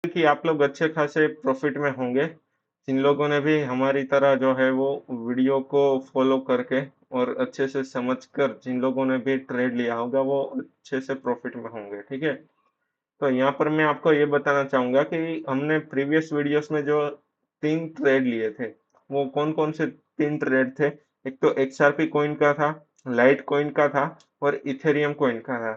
कि आप लोग अच्छे खासे प्रॉफिट में होंगे। जिन लोगों ने भी हमारी तरह जो है वो वीडियो को फॉलो करके और अच्छे से समझकर जिन लोगों ने भी ट्रेड लिया होगा वो अच्छे से प्रॉफिट में होंगे, ठीक है। तो यहाँ पर मैं आपको ये बताना चाहूंगा कि हमने प्रीवियस वीडियोस में जो 3 ट्रेड लिए थे, वो कौन कौन से 3 ट्रेड थे। एक तो XRP कॉइन का था, लाइट कॉइन का था और इथेरियम कॉइन का था।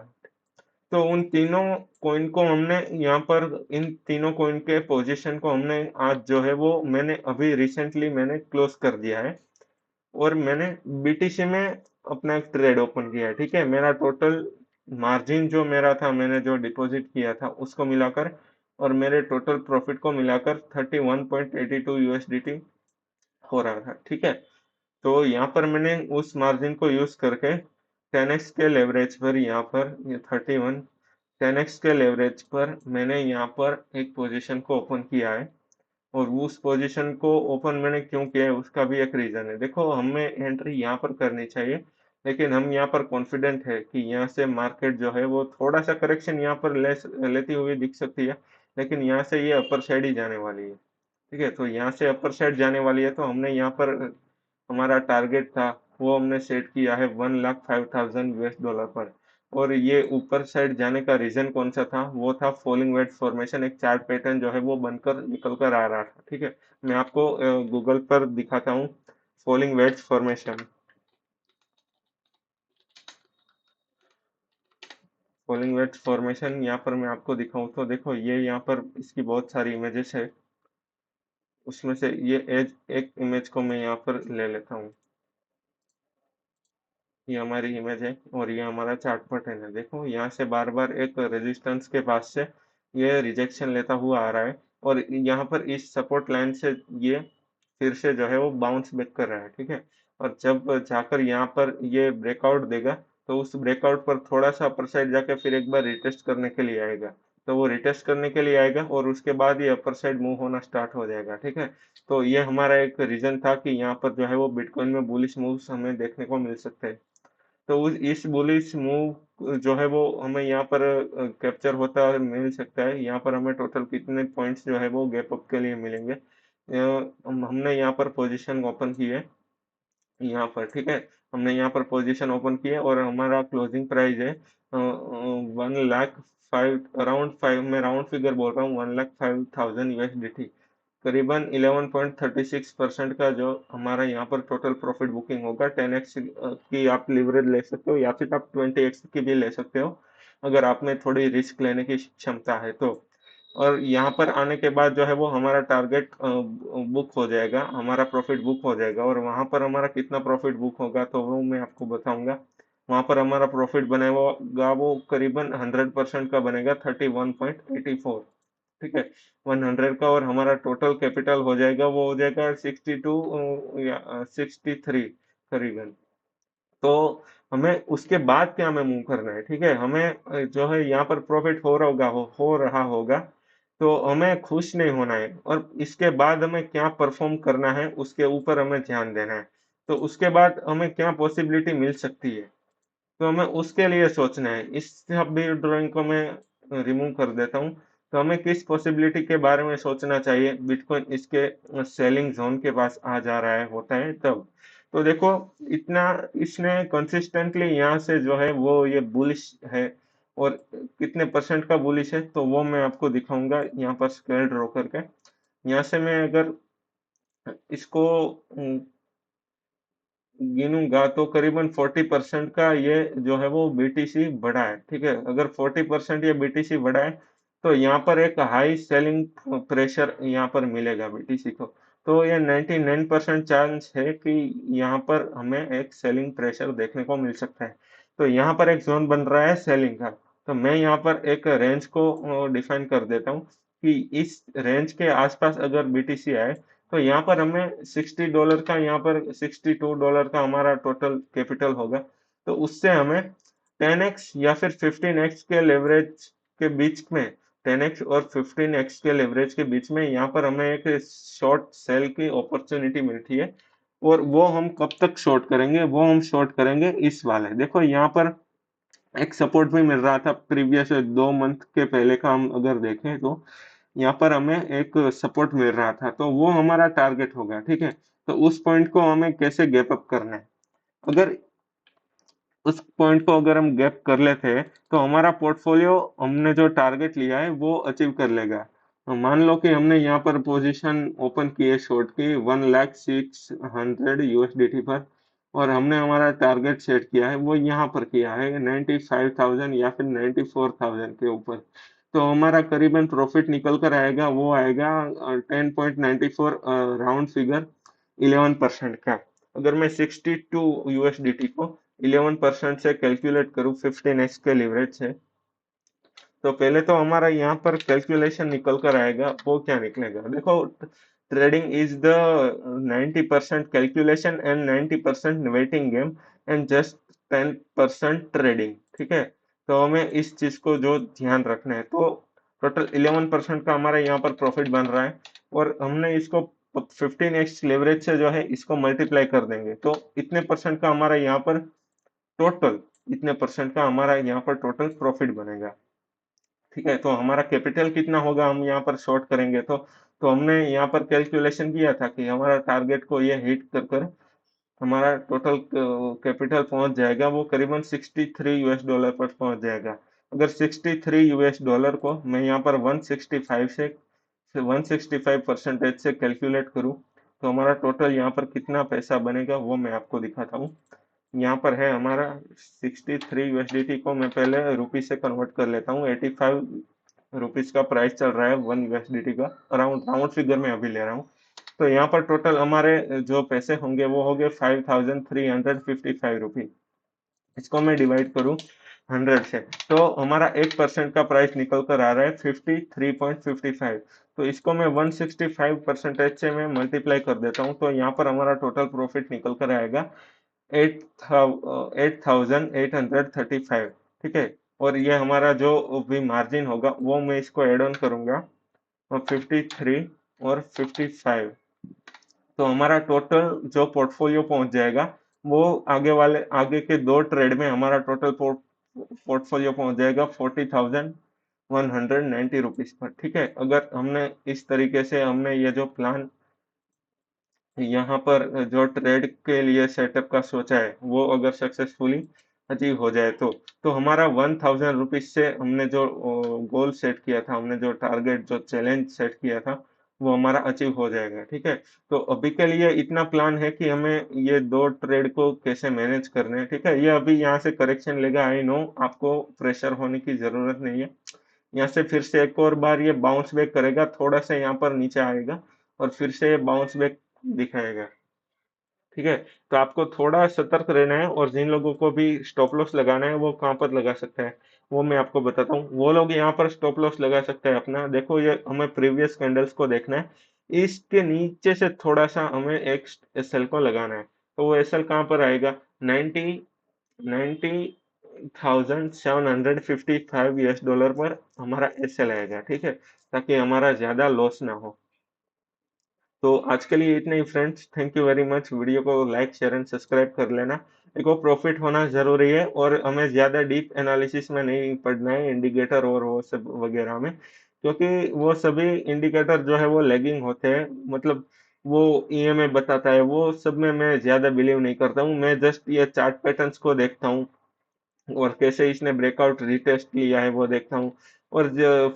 तो उन तीनों कॉइन को हमने यहाँ पर, इन तीनों कॉइन के पोजीशन को हमने आज जो है वो मैंने अभी रिसेंटली मैंने क्लोज कर दिया है। और मैंने BTC में अपना एक ट्रेड ओपन किया है, ठीक है। मेरा टोटल मार्जिन जो मेरा था, मैंने जो डिपॉजिट किया था उसको मिलाकर और मेरे टोटल प्रॉफिट को मिलाकर 31.82 USDT हो रहा था, ठीक है। तो यहाँ पर मैंने उस मार्जिन को यूज करके 10x के लेवरेज पर, यहाँ पर ये 31 10x के लेवरेज पर मैंने यहाँ पर एक पोजीशन को ओपन किया है। और उस पोजीशन को ओपन मैंने क्यों किया है उसका भी एक रीजन है। देखो, हमें एंट्री यहाँ पर करनी चाहिए, लेकिन हम यहाँ पर कॉन्फिडेंट है कि यहाँ से मार्केट जो है वो थोड़ा सा करेक्शन यहाँ पर लेती हुई दिख सकती है, लेकिन यहाँ से ये अपर साइड ही जाने वाली है, ठीक है। तो यहाँ से अपर साइड जाने वाली है, तो हमने यहाँ पर हमारा टारगेट था वो हमने सेट किया है 1,05,000 US डॉलर पर। और ये ऊपर साइड जाने का रीजन कौन सा था, वो था फॉलिंग वेज फॉर्मेशन, एक चार्ट पैटर्न जो है वो बनकर निकल कर आ रहा था, ठीक है। मैं आपको गूगल पर दिखाता हूँ falling veg formation. Falling veg formation यहाँ पर मैं आपको दिखाऊं तो देखो, ये यहाँ पर इसकी बहुत सारी इमेजेस है। उसमें से ये एज एक इमेज को मैं यहाँ पर ले लेता हूँ। ये हमारी इमेज है और ये हमारा चार्ट पैटर्न है। देखो, यहाँ से बार बार एक रेजिस्टेंस के पास से ये रिजेक्शन लेता हुआ आ रहा है और यहाँ पर इस सपोर्ट लाइन से ये फिर से जो है वो बाउंस बैक कर रहा है, ठीक है। और जब जाकर यहाँ पर ये ब्रेकआउट देगा, तो उस ब्रेकआउट पर थोड़ा सा अपर साइड जाके फिर एक बार रिटेस्ट करने के लिए आएगा। तो वो रिटेस्ट करने के लिए आएगा और उसके बाद ये अपर साइड मूव होना स्टार्ट हो जाएगा, ठीक है। तो ये हमारा एक रीजन था कि यहाँ पर जो है वो बिटकॉइन में बुलिश मूव्स हमें देखने को मिल सकते हैं। तो इस बुलिश मूव जो है वो हमें यहाँ पर कैप्चर होता है, मिल सकता है। यहाँ पर हमें टोटल कितने पॉइंट्स जो है वो गैप अप के लिए मिलेंगे। हमने यहाँ पर पोजीशन ओपन की है, यहाँ पर, ठीक है। हमने यहाँ पर पोजीशन ओपन की है और हमारा क्लोजिंग प्राइस है 1,05,000, अराउंड 5, मैं राउंड फिगर बोल रहा हूँ, 1,05,000 USDT। करीबन 11.36% का जो हमारा यहाँ पर टोटल प्रॉफिट बुकिंग होगा। 10x की आप लिवरेज ले सकते हो या फिर आप 20x की भी ले सकते हो, अगर आप में थोड़ी रिस्क लेने की क्षमता है तो। और यहाँ पर आने के बाद जो है वो हमारा टारगेट बुक हो जाएगा, हमारा प्रॉफिट बुक हो जाएगा। और वहां पर हमारा कितना प्रॉफिट बुक होगा तो वो मैं आपको बताऊंगा। वहां पर हमारा प्रॉफिट बनेगा वो करीबन 100% का बनेगा, 31.84, ठीक है, 100 का। और हमारा टोटल कैपिटल हो जाएगा, वो हो जाएगा 62 या 63 करीबन। तो हमें उसके बाद क्या हमें मूव करना है, ठीक है। हमें जो है यहाँ पर प्रॉफिट हो रहा होगा, तो हमें खुश नहीं होना है और इसके बाद हमें क्या परफॉर्म करना है उसके ऊपर हमें ध्यान देना है। तो उसके बाद हमें क्या पॉसिबिलिटी मिल सकती है, तो हमें उसके लिए सोचना है। इस अभी ड्राइंग को मैं रिमूव कर देता हूँ। तो हमें किस पॉसिबिलिटी के बारे में सोचना चाहिए, बिटकॉइन इसके सेलिंग जोन के पास आ जा रहा है होता है तब। तो देखो, इतना इसने कंसिस्टेंटली यहाँ से जो है वो ये बुलिश है। और कितने परसेंट का बुलिश है तो वो मैं आपको दिखाऊंगा यहाँ पर स्क्वायर ड्रॉ करके। यहाँ से मैं अगर इसको गिनूंगा तो करीबन 40% का ये जो है वो BTC बढ़ा है, ठीक है। अगर 40% ये BTC बढ़ा है, तो यहाँ पर एक हाई सेलिंग प्रेशर यहाँ पर मिलेगा BTC को। तो ये 99% चांस है कि यहाँ पर हमें एक सेलिंग प्रेशर देखने को मिल सकता है। तो यहाँ पर एक जोन बन रहा है सेलिंग का। तो मैं यहाँ पर एक रेंज को डिफाइन कर देता हूँ कि इस रेंज के आसपास अगर BTC आए, तो यहाँ पर हमें $60 का, यहाँ पर $62 का हमारा टोटल कैपिटल होगा। तो उससे हमें 10x या फिर 15x के लेवरेज के बीच में, 10x और 15x के लेवरेज के बीच में यहाँ पर हमें एक शॉर्ट सेल की अपॉर्चुनिटी मिलती है। और वो हम कब तक शॉर्ट करेंगे, वो हम शॉर्ट करेंगे इस वाले, देखो यहाँ पर एक सपोर्ट भी मिल रहा था प्रीवियस 2 मंथ के पहले का हम अगर देखें तो यहाँ पर हमें एक सपोर्ट मिल रहा था, तो वो हमारा टारगेट होगा, ठीक है। तो उस पॉइंट को हमें कैसे गैप अप करना है, अगर उस पॉइंट को अगर हम गैप कर लेते हैं तो हमारा पोर्टफोलियो हमने जो टारगेट लिया है वो अचीव कर लेगा। तो मान लो कि हमने यहाँ पर पोजीशन ओपन की है शॉर्ट की 1,06,000 USDT पर, और हमने हमारा टारगेट सेट किया है वो यहाँ पर किया है 95,000 या फिर 94,000 के ऊपर। तो हमारा करीबन प्रॉफिट निकल कर आएगा, वो आएगा 10.94 राउंड फिगर 11% का। अगर मैं 62 USDT को 11% से कैलकुलेट करूँ 15x के लिवरेज से, तो पहले तो हमारा यहाँ पर कैलकुलेशन निकल कर आएगा, वो क्या निकलेगा देखो। Trading is the 90% calculation and 90% waiting game and just 10% trading, ठीक है। तो हमें इस चीज को जो ध्यान रखना है, तो टोटल 11% का हमारा यहाँ पर प्रॉफिट बन रहा है, और हमने इसको 15x लेवरेज से जो है इसको मल्टीप्लाई कर देंगे, तो इतने परसेंट का हमारा यहाँ पर टोटल, इतने परसेंट का हमारा यहाँ पर टोटल प्रॉफिट बनेगा, ठीक है। तो हमारा कैपिटल कितना होगा, हम यहाँ पर शॉर्ट करेंगे तो हमने यहाँ पर कैलकुलेशन किया था कि हमारा टारगेट को ये हिट कर कर हमारा टोटल कैपिटल पहुंच जाएगा, वो करीबन 63 US डॉलर पर पहुंच जाएगा। अगर 63 US डॉलर को मैं यहाँ पर 165 से 165% से कैलकुलेट करूँ, तो हमारा टोटल यहाँ पर कितना पैसा बनेगा वो मैं आपको दिखाता हूँ। यहाँ पर है हमारा 63 USDT को मैं पहले रुपी से कन्वर्ट कर लेता हूँ। 85 रुपीज का प्राइस चल रहा है 1 USDT का, अराउंड राउंड फिगर में अभी ले रहा हूँ। तो यहाँ पर टोटल हमारे जो पैसे होंगे वो होंगे 5,355 रुपी। इसको मैं डिवाइड करूँ 100 से, तो हमारा 1% का प्राइस निकल कर आ रहा है 53.55। तो इसको मैं 165% से मैं मल्टीप्लाई कर देता हूँ, तो यहाँ पर हमारा टोटल प्रॉफिट निकल कर आएगा 8,835, ठीक है। और ये हमारा जो भी मार्जिन होगा वो मैं इसको एड ऑन करूंगा, और 53 और 55, तो हमारा टोटल जो पोर्टफोलियो पहुंच जाएगा वो आगे के दो ट्रेड में हमारा टोटल पोर्टफोलियो पहुंच जाएगा 40,190 रुपीज पर, ठीक है। अगर हमने इस तरीके से हमने ये जो प्लान यहाँ पर जो ट्रेड के लिए सेटअप का सोचा है वो अगर सक्सेसफुली अचीव हो जाए, तो हमारा 1,000 रुपीज से हमने जो गोल सेट किया था, हमने जो टारगेट जो चैलेंज सेट किया था वो हमारा अचीव हो जाएगा, ठीक है। तो अभी के लिए इतना प्लान है कि हमें ये दो ट्रेड को कैसे मैनेज करने हैं, ठीक है। ये अभी यहाँ से करेक्शन लेगा, आई नो, आपको प्रेशर होने की जरूरत नहीं है। यहाँ से फिर से एक और बार ये बाउंस बैक करेगा, थोड़ा सा यहाँ पर नीचे आएगा और फिर से ये बाउंस बैक दिखाएगा, ठीक है। तो आपको थोड़ा सतर्क रहना है, और जिन लोगों को भी स्टॉप लॉस लगाना है वो कहाँ पर लगा सकते हैं वो मैं आपको बताता हूँ। वो लोग यहाँ पर स्टॉप लॉस लगा सकते हैं अपना, देखो ये हमें प्रीवियस कैंडल्स को देखना है, इसके नीचे से थोड़ा सा हमें एक एसएल को लगाना है, तो वो एसएल कहाँ पर आएगा, 90,755 US डॉलर पर हमारा एसएल आएगा, ठीक है, ताकि हमारा ज्यादा लॉस ना हो। तो आज के लिए इतना ही friends, thank you very much. Video को लाइक शेयर एंड सब्सक्राइब कर लेना। देखो प्रॉफिट होना जरूरी है, और हमें ज्यादा डीप एनालिसिस में नहीं पढ़ना है इंडिकेटर और वो सब वगैरह में, क्योंकि वो सभी इंडिकेटर जो है वो लैगिंग होते हैं, मतलब वो ईएमए बताता है, वो सब में मैं ज्यादा बिलीव नहीं करता हूँ। मैं जस्ट ये चार्ट पैटर्न्स को देखता हूँ, और कैसे इसने ब्रेकआउट रिटेस्ट लिया है वो देखता हूँ, और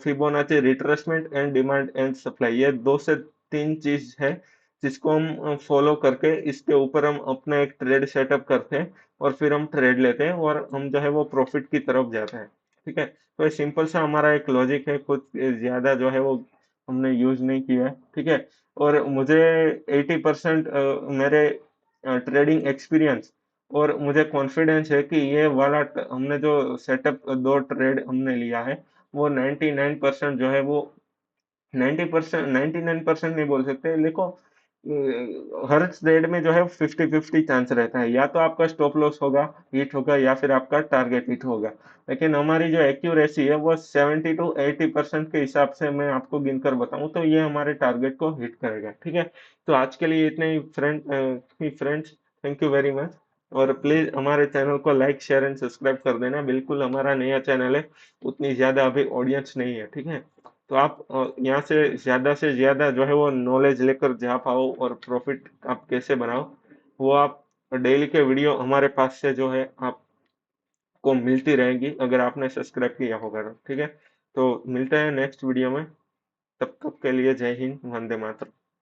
Fibonacci retracement and demand and supply, ये दो से तीन चीज है जिसको हम फॉलो करके इसके ऊपर हम अपना एक ट्रेड सेटअप करते हैं, और फिर हम ट्रेड लेते हैं, और हम जो है वो प्रॉफिट की तरफ जाते हैं, ठीक है। तो ये सिंपल सा हमारा एक लॉजिक है, कुछ ज्यादा जो है वो हमने यूज नहीं किया है, ठीक है। और मुझे 80% मेरे ट्रेडिंग एक्सपीरियंस और मुझे कॉन्फिडेंस है कि ये वाला हमने जो सेटअप दो ट्रेड हमने लिया है वो 99% जो है वो 90%, 99% नहीं बोल सकते, देखो हर ट्रेड में जो है 50-50 चांस रहता है, या तो आपका स्टॉप लॉस होगा, हिट होगा, या फिर आपका टारगेट हिट होगा। लेकिन हमारी जो एक्यूरेसी है वो 70 to 80% के हिसाब से मैं आपको गिनकर बताऊं तो ये हमारे टारगेट को हिट करेगा, ठीक है। तो आज के लिए इतने ही friends, thank you very much. और प्लीज हमारे चैनल को लाइक शेयर एंड सब्सक्राइब कर देना, बिल्कुल हमारा नया चैनल है, उतनी ज्यादा अभी ऑडियंस नहीं है, ठीक है। तो आप यहाँ से ज्यादा जो है वो नॉलेज लेकर जा पाओ और प्रॉफिट आप कैसे बनाओ, वो आप डेली के वीडियो हमारे पास से जो है आपको मिलती रहेगी अगर आपने सब्सक्राइब किया होगा तो। ठीक है, तो मिलते हैं नेक्स्ट वीडियो में, तब तक के लिए जय हिंद, वंदे मातरम।